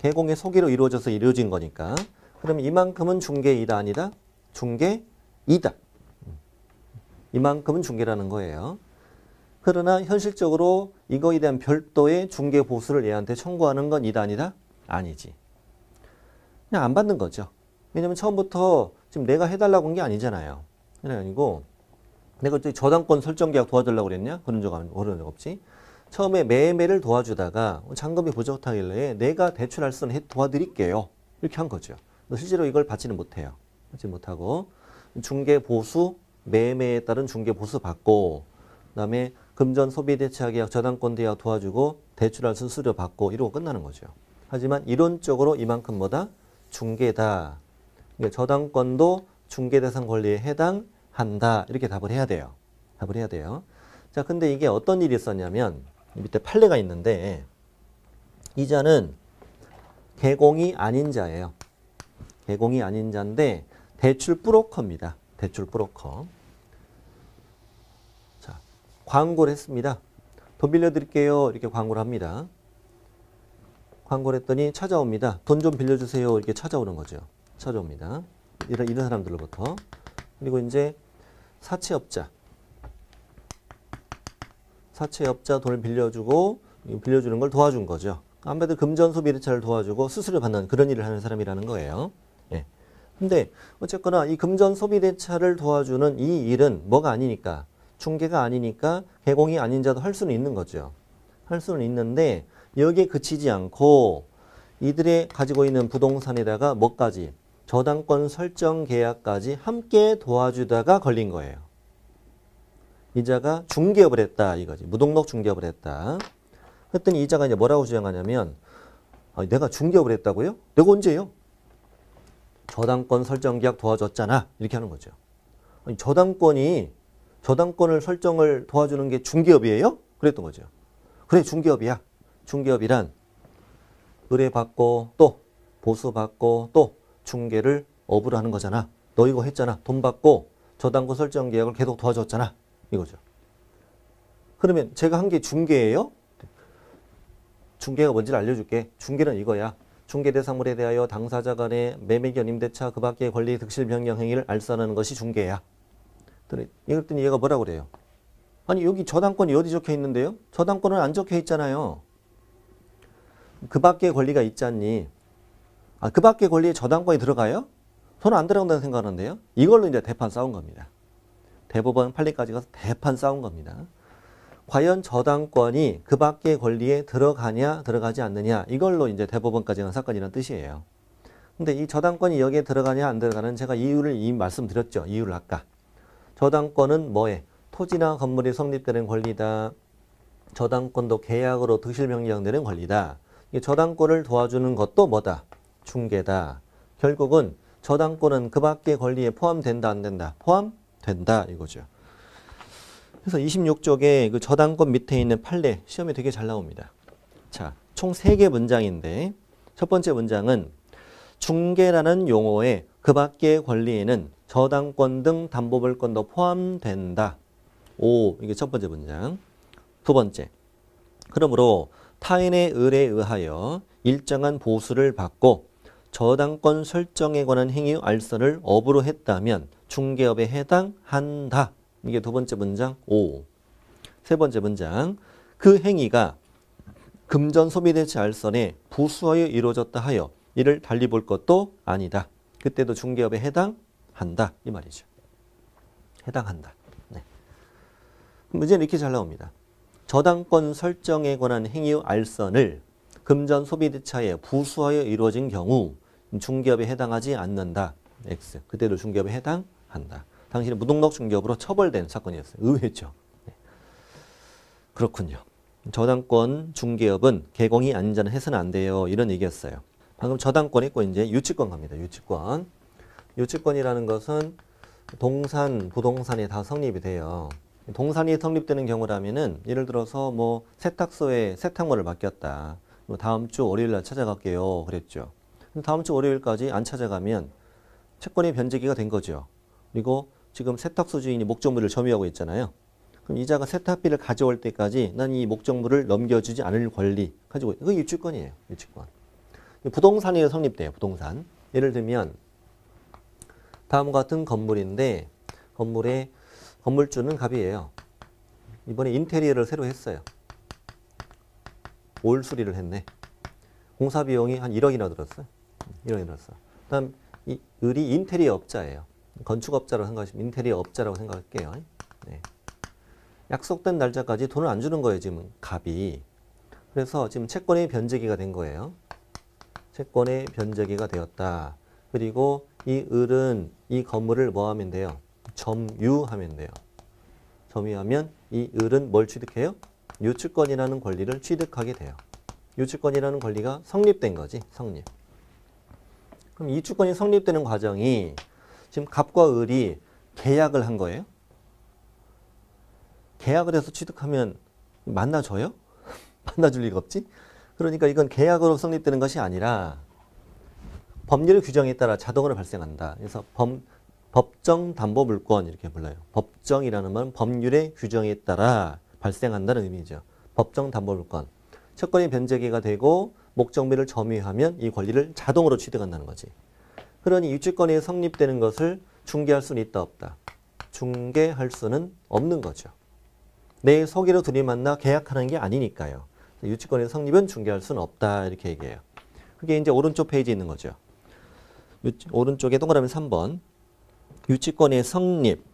개공의 소개로 이루어진 거니까. 그럼 이만큼은 중개이다 아니다? 중개이다. 이만큼은 중개라는 거예요. 그러나 현실적으로 이거에 대한 별도의 중개 보수를 얘한테 청구하는 건 이다 아니다? 아니지. 그냥 안 받는 거죠. 왜냐면 처음부터 지금 내가 해달라고 한 게 아니잖아요. 그게 아니고 내가 저당권 설정 계약 도와달라고 그랬냐? 그런 적 없지. 처음에 매매를 도와주다가 잔금이 부족하길래 내가 대출 알선 도와드릴게요. 이렇게 한 거죠. 실제로 이걸 받지는 못해요. 받지 못하고 중개 보수, 매매에 따른 중개 보수 받고 그다음에 금전 소비대차 계약, 저당권 계약 도와주고 대출 알선 수수료 받고 이러고 끝나는 거죠. 하지만 이론적으로 이만큼 뭐다? 중개다. 그러니까 저당권도 중개대상 권리에 해당한다. 이렇게 답을 해야 돼요. 답을 해야 돼요. 자, 근데 이게 어떤 일이 있었냐면 밑에 판례가 있는데 이자는 개공이 아닌 자예요. 개공이 아닌 자인데 대출 브로커입니다. 대출 브로커. 자, 광고를 했습니다. 돈 빌려드릴게요. 이렇게 광고를 합니다. 광고를 했더니 찾아옵니다. 돈 좀 빌려주세요. 이렇게 찾아오는 거죠. 찾아옵니다. 이런 사람들로부터. 그리고 이제 사채업자 돈을 빌려주는 걸 도와준 거죠. 아무래도 금전 소비대차를 도와주고 수수료 받는 그런 일을 하는 사람이라는 거예요. 예. 근데 어쨌거나 이 금전 소비대차를 도와주는 이 일은 뭐가 아니니까 중개가 아니니까 개공이 아닌 자도 할 수는 있는 거죠. 할 수는 있는데 여기에 그치지 않고 이들의 가지고 있는 부동산에다가 뭐까지? 저당권 설정 계약까지 함께 도와주다가 걸린 거예요. 이자가 중개업을 했다 이거지. 무등록 중개업을 했다. 그랬더니 이자가 이제 뭐라고 주장하냐면 내가 중개업을 했다고요? 내가 언제요? 저당권 설정 계약 도와줬잖아. 이렇게 하는 거죠. 아니, 저당권을 설정을 도와주는 게 중개업이에요? 그랬던 거죠. 그래 중개업이야. 중개업이란 의뢰받고 또 보수받고 또 중개를 업으로 하는 거잖아. 너 이거 했잖아. 돈 받고 저당권 설정 계약을 계속 도와줬잖아. 이거죠. 그러면 제가 한 게 중개예요? 중개가 뭔지를 알려줄게. 중개는 이거야. 중개대상물에 대하여 당사자 간의 매매견 임대차 그 밖의 권리 득실 변경 행위를 알선하는 것이 중개야. 이랬더니 얘가 뭐라고 그래요? 아니 여기 저당권이 어디 적혀 있는데요? 저당권은 안 적혀 있잖아요. 그 밖의 권리가 있잖니. 그 밖의 권리에 저당권이 들어가요? 저는 안 들어간다고 생각하는데요. 이걸로 이제 대판 싸운 겁니다. 대법원 판례까지 가서 대판 싸운 겁니다. 과연 저당권이 그 밖의 권리에 들어가냐 들어가지 않느냐 이걸로 이제 대법원까지 간 사건이라는 뜻이에요. 근데 이 저당권이 여기에 들어가냐 안 들어가는 제가 이유를 이미 말씀드렸죠. 이유를 아까. 저당권은 뭐에? 토지나 건물이 성립되는 권리다. 저당권도 계약으로 득실 변경되는 권리다. 이 저당권을 도와주는 것도 뭐다? 중개다. 결국은 저당권은 그 밖의 권리에 포함된다 안 된다? 포함된다 이거죠. 그래서 26쪽에 그 저당권 밑에 있는 판례 시험에 되게 잘 나옵니다. 자, 총 3개 문장인데 첫 번째 문장은 중개라는 용어에 그 밖의 권리에는 저당권 등 담보물권도 포함된다. 오, 이게 첫 번째 문장. 두 번째, 그러므로 타인의 의뢰에 의하여 일정한 보수를 받고 저당권 설정에 관한 행위 알선을 업으로 했다면 중개업에 해당한다. 이게 두 번째 문장 오. 세 번째 문장, 그 행위가 금전 소비대체 알선에 부수하여 이루어졌다 하여 이를 달리 볼 것도 아니다. 그때도 중개업에 해당한다. 이 말이죠. 해당한다. 네. 문제는 이렇게 잘 나옵니다. 저당권 설정에 관한 행위 알선을 금전 소비대차에 부수하여 이루어진 경우 중개업에 해당하지 않는다. X. 그때도 중개업에 해당한다. 당신은 무등록 중개업으로 처벌된 사건이었어요. 의외죠. 네. 그렇군요. 저당권 중개업은 개공이 아닌 자는 해서는 안 돼요. 이런 얘기였어요. 방금 저당권 있고 이제 유치권 갑니다. 유치권. 유치권이라는 것은 동산, 부동산이 다 성립이 돼요. 동산이 성립되는 경우라면은 예를 들어서 뭐 세탁소에 세탁물을 맡겼다. 다음 주 월요일 날 찾아갈게요. 그랬죠. 다음 주 월요일까지 안 찾아가면 채권의 변제기가 된 거죠. 그리고 지금 세탁소 주인이 목적물을 점유하고 있잖아요. 그럼 이자가 세탁비를 가져올 때까지 난 이 목적물을 넘겨주지 않을 권리 가지고 있어요. 그게 유치권이에요. 유치권. 부동산이 성립돼요. 부동산. 예를 들면 다음과 같은 건물인데 건물의 건물주는 갑이에요. 이번에 인테리어를 새로 했어요. 올 수리를 했네. 공사 비용이 한 1억이나 들었어요. 1억이 들었어. 그다음 이 을이 인테리어 업자예요. 건축업자라고 생각하시면 인테리어 업자라고 생각할게요. 네. 약속된 날짜까지 돈을 안 주는 거예요. 지금 갑이. 그래서 지금 채권의 변제기가 된 거예요. 채권의 변제기가 되었다. 그리고 이 을은 이 건물을 뭐 하면 돼요? 점유하면 돼요. 점유하면 이 을은 뭘 취득해요? 유치권이라는 권리를 취득하게 돼요. 유치권이라는 권리가 성립된 거지. 성립. 그럼 유치권이 성립되는 과정이 지금 갑과 을이 계약을 한 거예요? 계약을 해서 취득하면 만나줘요? 만나줄 리가 없지? 그러니까 이건 계약으로 성립되는 것이 아니라 법률 규정에 따라 자동으로 발생한다. 그래서 법정 담보물권 이렇게 불러요. 법정이라는 건 법률의 규정에 따라 발생한다는 의미죠. 법정 담보물권. 채권이 변제기가 되고 목적물을 점유하면 이 권리를 자동으로 취득한다는 거지. 그러니 유치권이 성립되는 것을 중개할 수는 있다 없다. 중개할 수는 없는 거죠. 내 소개로 둘이 만나 계약하는 게 아니니까요. 유치권의 성립은 중개할 수는 없다 이렇게 얘기해요. 그게 이제 오른쪽 페이지에 있는 거죠. 오른쪽에 동그라미 3번. 유치권의 성립.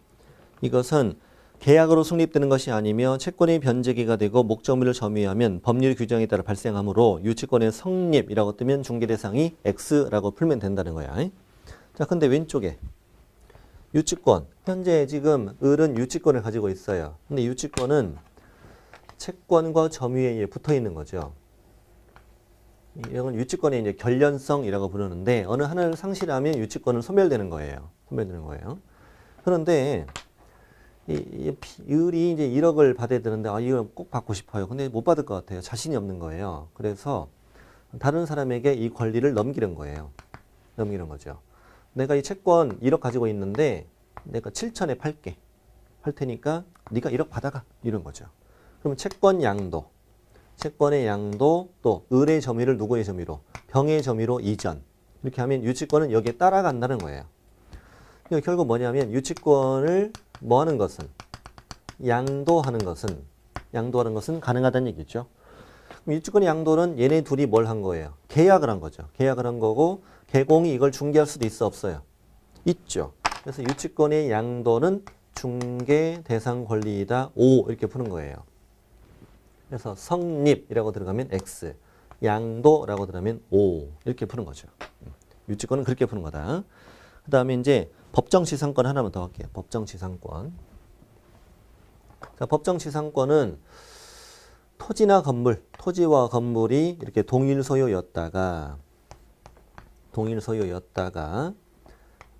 이것은 계약으로 성립되는 것이 아니며 채권의 변제기가 되고 목적물을 점유하면 법률 규정에 따라 발생하므로 유치권의 성립이라고 뜨면 중개 대상이 X라고 풀면 된다는 거야. 자, 근데 왼쪽에 유치권. 현재 지금 을은 유치권을 가지고 있어요. 근데 유치권은 채권과 점유에 의해 붙어 있는 거죠. 이건 유치권의 이제 결련성이라고 부르는데 어느 하나를 상실하면 유치권은 소멸되는 거예요. 소멸되는 거예요. 그런데 을이 이제 1억을 받아야 되는데 이걸 꼭 받고 싶어요. 근데 못 받을 것 같아요. 자신이 없는 거예요. 그래서 다른 사람에게 이 권리를 넘기는 거예요. 넘기는 거죠. 내가 이 채권 1억 가지고 있는데 내가 7천에 팔게. 팔 테니까 네가 1억 받아가. 이런 거죠. 그러면 채권 양도. 채권의 양도 또 을의 점유를 누구의 점유로? 병의 점유로 이전. 이렇게 하면 유치권은 여기에 따라간다는 거예요. 그러니까 결국 뭐냐면 유치권을 뭐 하는 것은? 양도하는 것은 가능하다는 얘기죠. 그럼 유치권의 양도는 얘네 둘이 뭘 한 거예요? 계약을 한 거죠. 계약을 한 거고 개공이 이걸 중개할 수도 있어 없어요? 있죠. 그래서 유치권의 양도는 중개 대상 권리이다. O 이렇게 푸는 거예요. 그래서 성립이라고 들어가면 X, 양도라고 들어가면 O 이렇게 푸는 거죠. 유치권은 그렇게 푸는 거다. 그 다음에 이제 법정지상권 하나만 더 할게요. 법정지상권. 자, 법정지상권은 토지나 건물, 토지와 건물이 이렇게 동일 소유였다가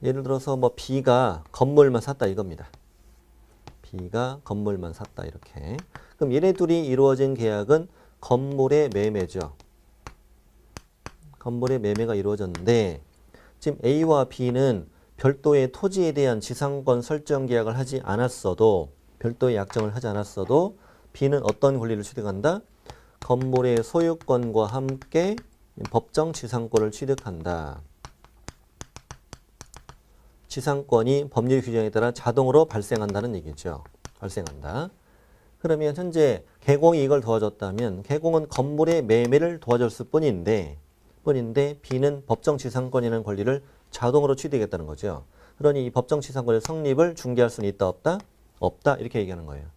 예를 들어서 뭐 B가 건물만 샀다 이겁니다. B가 건물만 샀다 이렇게. 그럼 얘네 둘이 이루어진 계약은 건물의 매매죠. 건물의 매매가 이루어졌는데 지금 A와 B는 별도의 토지에 대한 지상권 설정 계약을 하지 않았어도 별도의 약정을 하지 않았어도 B는 어떤 권리를 취득한다? 건물의 소유권과 함께 법정 지상권을 취득한다. 지상권이 법률 규정에 따라 자동으로 발생한다는 얘기죠. 발생한다. 그러면 현재 개공이 이걸 도와줬다면 개공은 건물의 매매를 도와줬을 뿐인데 B는 법정 지상권이라는 권리를 자동으로 취득했다는 거죠. 그러니 이 법정 지상권의 성립을 중개할 수는 있다 없다? 없다 이렇게 얘기하는 거예요.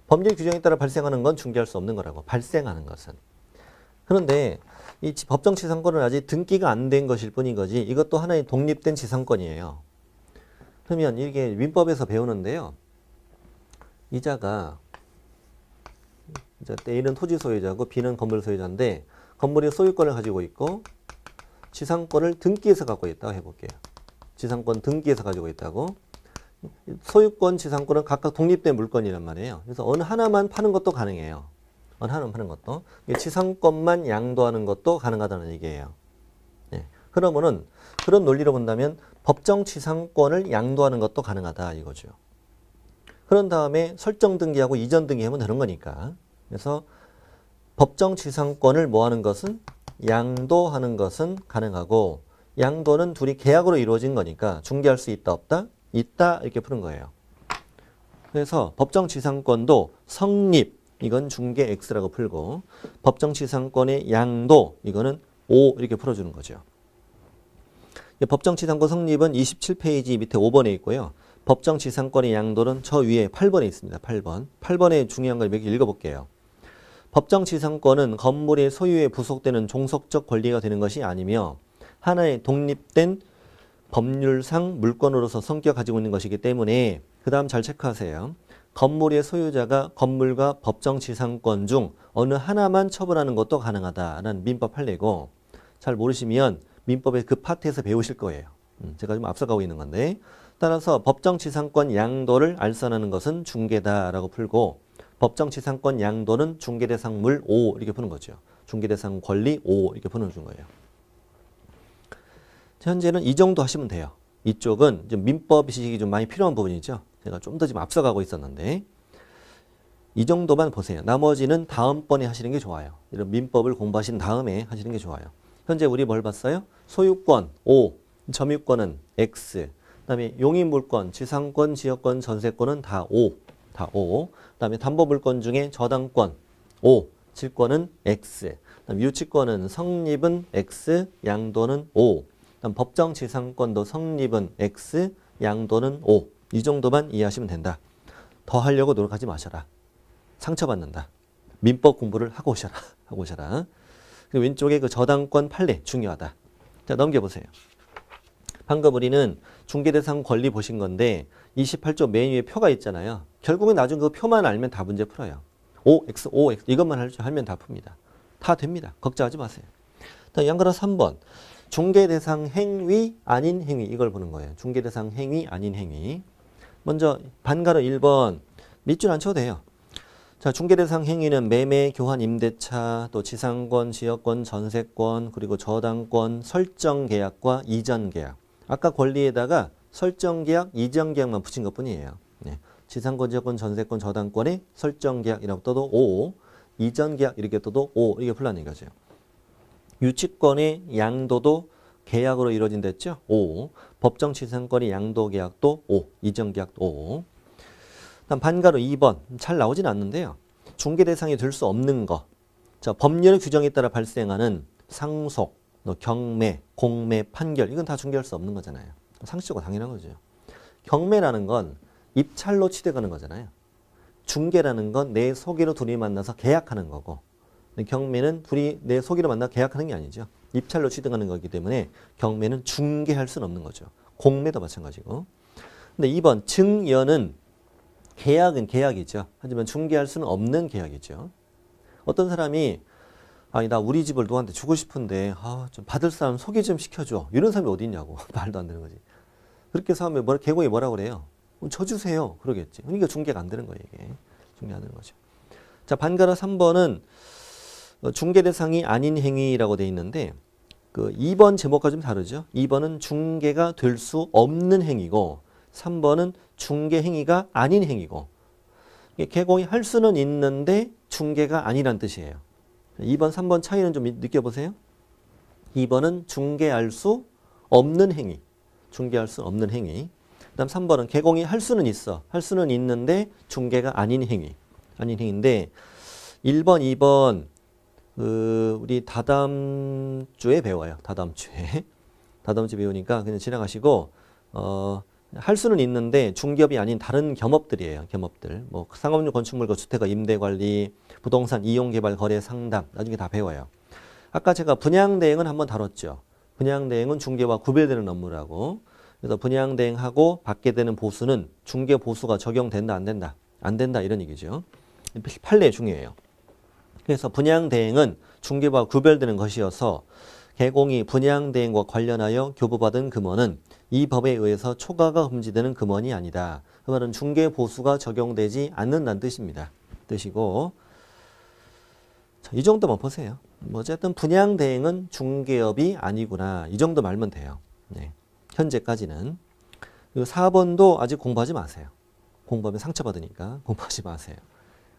법률 규정에 따라 발생하는 건 중개할 수 없는 거라고. 발생하는 것은. 그런데 이 법정 지상권은 아직 등기가 안 된 것일 뿐인 거지 이것도 하나의 독립된 지상권이에요. 그러면 이게 민법에서 배우는데요. 이자가 A는 토지 소유자고 B는 건물 소유자인데 건물의 소유권을 가지고 있고 지상권을 등기해서 갖고 있다고 해볼게요. 지상권 등기해서 가지고 있다고. 소유권, 지상권은 각각 독립된 물건이란 말이에요. 그래서 어느 하나만 파는 것도 가능해요. 어느 하나만 파는 것도. 지상권만 양도하는 것도 가능하다는 얘기예요. 네. 그러면은 그런 논리로 본다면 법정 지상권을 양도하는 것도 가능하다 이거죠. 그런 다음에 설정 등기하고 이전 등기하면 되는 거니까. 그래서 법정 지상권을 뭐 하는 것은 양도하는 것은 가능하고 양도는 둘이 계약으로 이루어진 거니까 중개할 수 있다 없다? 있다 이렇게 푸는 거예요. 그래서 법정 지상권도 성립 이건 중개 X라고 풀고 법정 지상권의 양도 이거는 O 이렇게 풀어주는 거죠. 법정 지상권 성립은 27페이지 밑에 5번에 있고요. 법정 지상권의 양도는 저 위에 8번에 있습니다. 8번에 중요한 걸 몇 개 읽어볼게요. 법정 지상권은 건물의 소유에 부속되는 종속적 권리가 되는 것이 아니며 하나의 독립된 법률상 물건으로서 성격 가지고 있는 것이기 때문에 그 다음 잘 체크하세요. 건물의 소유자가 건물과 법정 지상권 중 어느 하나만 처분하는 것도 가능하다라는 민법 판례고 잘 모르시면 민법의 그 파트에서 배우실 거예요. 제가 좀 앞서가고 있는 건데 따라서 법정 지상권 양도를 알선하는 것은 중개다라고 풀고 법정 지상권 양도는 중개대상물 O 이렇게 푸는 거죠. 중개대상 권리 O 이렇게 푸는 거예요. 현재는 이 정도 하시면 돼요. 이쪽은 좀 민법 지식이 좀 많이 필요한 부분이죠. 제가 좀 더 지금 앞서가고 있었는데 이 정도만 보세요. 나머지는 다음번에 하시는 게 좋아요. 이런 민법을 공부하신 다음에 하시는 게 좋아요. 현재 우리 뭘 봤어요? 소유권 O, 점유권은 X, 그다음에 용의물권, 지상권, 지역권, 전세권은 다 O. 그 다음에 담보물권 중에 저당권 O, 질권은 X, 그다음 유치권은 성립은 X, 양도는 O, 그다음 법정지상권도 성립은 X, 양도는 O. 이 정도만 이해하시면 된다. 더 하려고 노력하지 마셔라. 상처받는다. 민법 공부를 하고 오셔라. 하고 오셔라. 그리고 왼쪽에 그 저당권 판례 중요하다. 자, 넘겨보세요. 방금 우리는 중개대상 권리 보신 건데 28조 맨 위에 표가 있잖아요. 결국엔 나중에 그 표만 알면 다 문제 풀어요. OX, OX 이것만 하면 다 풉니다. 다 됩니다. 걱정하지 마세요. 양가로 3번. 중개대상 행위 아닌 행위 이걸 보는 거예요. 중개대상 행위 아닌 행위. 먼저 반가로 1번 밑줄 안 쳐도 돼요. 자, 중개대상 행위는 매매, 교환, 임대차, 또 지상권, 지역권, 전세권, 그리고 저당권, 설정계약과 이전계약. 아까 권리에다가 설정계약, 이전계약만 붙인 것뿐이에요. 네. 지상권, 지역권, 전세권, 저당권에 설정계약이라고 떠도 O, 이전계약 이렇게 떠도 O 이게 풀라는 이거죠. 유치권의 양도도 계약으로 이루어진다 했죠? O. 법정 지상권의 양도계약도 O. 이전계약도 O. 다음 반가로 2번. 잘 나오진 않는데요. 중개대상이 될 수 없는 거. 자, 법률의 규정에 따라 발생하는 상속, 경매, 공매, 판결. 이건 다 중개할 수 없는 거잖아요. 상식적으로 당연한 거죠. 경매라는 건 입찰로 취득하는 거잖아요. 중개라는 건 내 소개로 둘이 만나서 계약하는 거고. 경매는 둘이 내 소개로 만나 계약하는 게 아니죠. 입찰로 취득하는 거기 때문에 경매는 중개할 수는 없는 거죠. 공매도 마찬가지고. 근데 2번 증여는 계약은 계약이죠. 하지만 중개할 수는 없는 계약이죠. 어떤 사람이 아니 나 우리 집을 누구한테 주고 싶은데 좀 받을 사람 소개 좀 시켜줘. 이런 사람이 어디 있냐고. 말도 안 되는 거지. 그렇게 해서 하면 개공이 뭐라 그래요? 저 주세요. 그러겠지. 그러니까 중개가 안 되는 거예요. 이게. 중개 안 되는 거죠. 자, 반가로 3번은 중개 대상이 아닌 행위라고 돼 있는데 그 2번 제목과 좀 다르죠. 2번은 중개가 될 수 없는 행위고 3번은 중개 행위가 아닌 행위고 개공이 할 수는 있는데 중개가 아니란 뜻이에요. 2번, 3번 차이는 좀 느껴보세요. 2번은 중개할 수 없는 행위. 중개할 수 없는 행위. 그 다음 3번은 개공이 할 수는 있어. 할 수는 있는데 중개가 아닌 행위. 아닌 행위인데 1번, 2번 우리 다다음 주에 배워요. 다다음 주에. 다다음 주에 배우니까 그냥 지나가시고 할 수는 있는데 중개업이 아닌 다른 겸업들이에요. 겸업들. 뭐 상업용 건축물과 주택과 임대관리, 부동산 이용개발 거래 상담 나중에 다 배워요. 아까 제가 분양대행은 한번 다뤘죠. 분양대행은 중개와 구별되는 업무라고. 그래서 분양대행하고 받게 되는 보수는 중개 보수가 적용된다 안 된다? 안 된다 이런 얘기죠. 판례 중요해요. 그래서 분양대행은 중개와 구별되는 것이어서 개공이 분양대행과 관련하여 교부받은 금원은 이 법에 의해서 초과가 금지되는 금원이 아니다. 그 말은 중개보수가 적용되지 않는다는 뜻입니다. 뜻이고 자, 이 정도만 보세요. 뭐 어쨌든 분양대행은 중개업이 아니구나. 이 정도 말면 돼요. 네. 현재까지는. 그리고 4번도 아직 공부하지 마세요. 공부하면 상처받으니까 공부하지 마세요.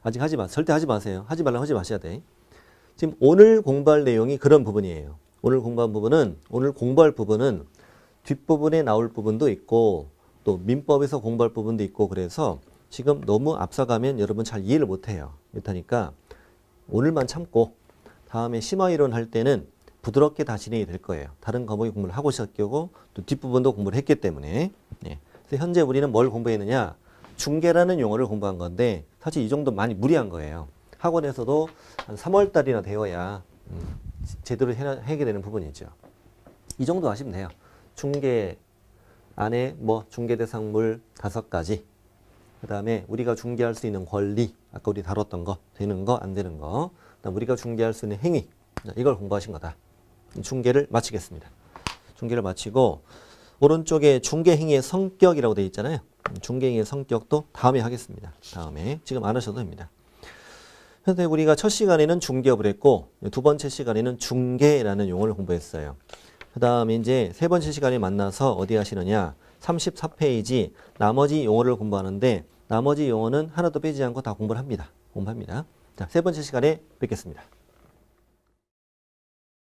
아직 하지 마세요. 절대 하지 마세요. 하지 말라면 하지 마셔야 돼. 지금 오늘 공부할 내용이 그런 부분이에요. 오늘 공부할 부분은 뒷부분에 나올 부분도 있고 또 민법에서 공부할 부분도 있고 그래서 지금 너무 앞서가면 여러분 잘 이해를 못해요. 못하니까 오늘만 참고 다음에 심화이론 할 때는 부드럽게 다 진행이 될 거예요. 다른 과목의 공부를 하고 시작하고 또 뒷부분도 공부를 했기 때문에. 네. 그래서 현재 우리는 뭘 공부했느냐? 중개라는 용어를 공부한 건데 사실 이 정도 많이 무리한 거예요. 학원에서도 한 3월 달이나 되어야 제대로 하게 되는 부분이죠. 이 정도 아시면 돼요. 중개 안에 뭐 중개대상물 5가지. 그 다음에 우리가 중개할 수 있는 권리. 아까 우리 다뤘던 거. 되는 거, 안 되는 거. 그다음 우리가 중개할 수 있는 행위. 이걸 공부하신 거다. 중개를 마치겠습니다. 중개를 마치고 오른쪽에 중개행위의 성격이라고 되어 있잖아요. 중개행위의 성격도 다음에 하겠습니다. 다음에. 지금 안 하셔도 됩니다. 그런데 우리가 첫 시간에는 중개업을 했고 두 번째 시간에는 중개라는 용어를 공부했어요. 그 다음에 이제 세 번째 시간에 만나서 어디 하시느냐. 34페이지 나머지 용어를 공부하는데 나머지 용어는 하나도 빼지 않고 다 공부를 합니다. 공부합니다. 자, 세 번째 시간에 뵙겠습니다.